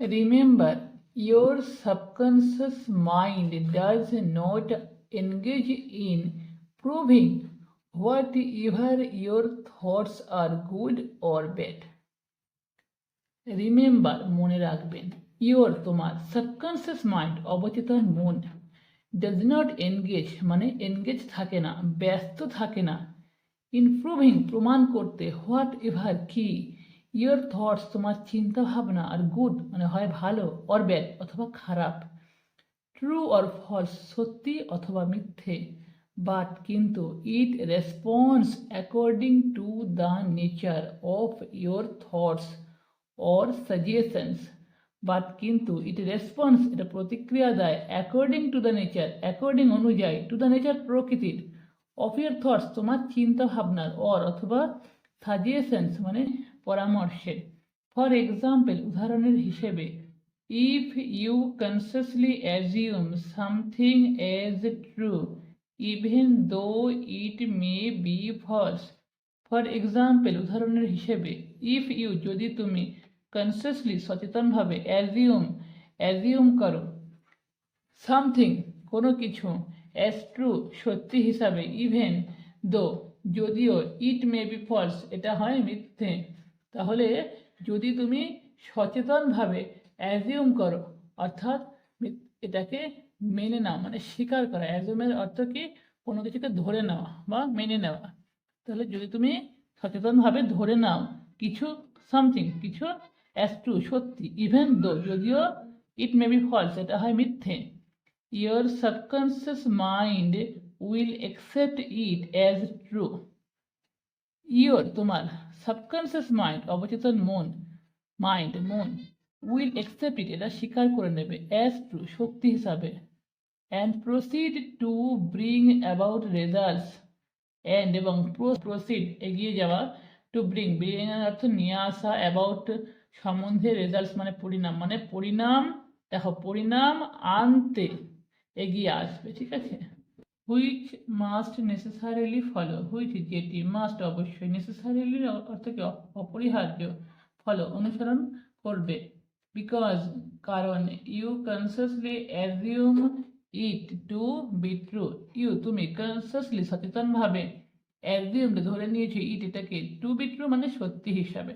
Remember, your subconscious mind does not engage in proving whatever your thoughts are good or bad. Remember মনে রাখবেন, your তোমার subconscious mind অবচেতন মন does not engage মানে engage থাকে না, ব্যস্ত থাকে না, ইনপ্রুভিং প্রমাণ করতে হোয়াট এভার কি ইয়োর থটস তোমার চিন্তা ভাবনা আর গুড মানে হয় ভালো অর ব্যাড অথবা খারাপ, ট্রু অর ফলস সত্যি অথবা মিথ্যে, বাট কিন্তু it response according to the nature of your thoughts or suggestions, but কিন্তু ইট রেসপন্স এটা প্রতিক্রিয়া দেয় according to the nature according অনুযায়ী টু দ্য নেচার প্রকৃতির অফ ইয়ার থটস তোমার চিন্তা ভাবনার অর অথবা সাজেশনস মানে পরামর্শের। ফর এক্সাম্পল উদাহরণের হিসেবে, if you consciously assume something as true even though it may be false. For example উদাহরণের হিসেবে, ইফ ইউ যদি তুমি কনসিয়াসলি সচেতনভাবে অ্যাজিউম করো সামথিং কোনো কিছু অ্যাজ ট্রু সত্যি হিসাবে, ইভেন দো যদিও ইট মে বি ফলস এটা হয় মিথ্যে, তাহলে যদি তুমি সচেতনভাবে অ্যাজিউম করো অর্থাৎ এটাকে মেনে নাও মানে স্বীকার করা, অ্যাজিউমের অর্থ কি কোনো কিছুকে ধরে নেওয়া বা মেনে নেওয়া, তাহলে যদি তুমি সচেতনভাবে ধরে নাও কিছু সামথিং কিছু অ্যাজ ট্রু সত্যি, ইভেন দো যদিও ইট মে বি ফলস এটা হয় মিথ্যে, your subconscious mind will accept it as true. Your তোমার সাবকনসিয়াস মাইন্ড অবচেতন মন মন উইল অ্যাকসেপ্ট ইট এটা স্বীকার করে নেবে অ্যাজ ট্রু সত্যি হিসাবে, and proceed to bring about results and এবং প্রসিড এগিয়ে যাওয়া, টু ব্রিং এর অর্থ নিয়ে আসা, অ্যাবাউট সম্বন্ধে, রেজাল্টস মানে পরিণাম দেখো পরিণাম আনতে এগিয়ে আসবে, ঠিক আছে। Which must necessarily follow, which যেটি, মাস্ট অবশ্যই, নেসেসারিলি অর্থ কি অপরিহার্য, ফলো অনুসরণ করবে, বিকজ কারণ, you consciously assume it to be true, you তুমি কনসিয়াসলি সচেতনভাবে অ্যাজিউমড ধরে নিয়েছো ইট এটাকে টু বি ট্রু মানে সত্যি হিসাবে।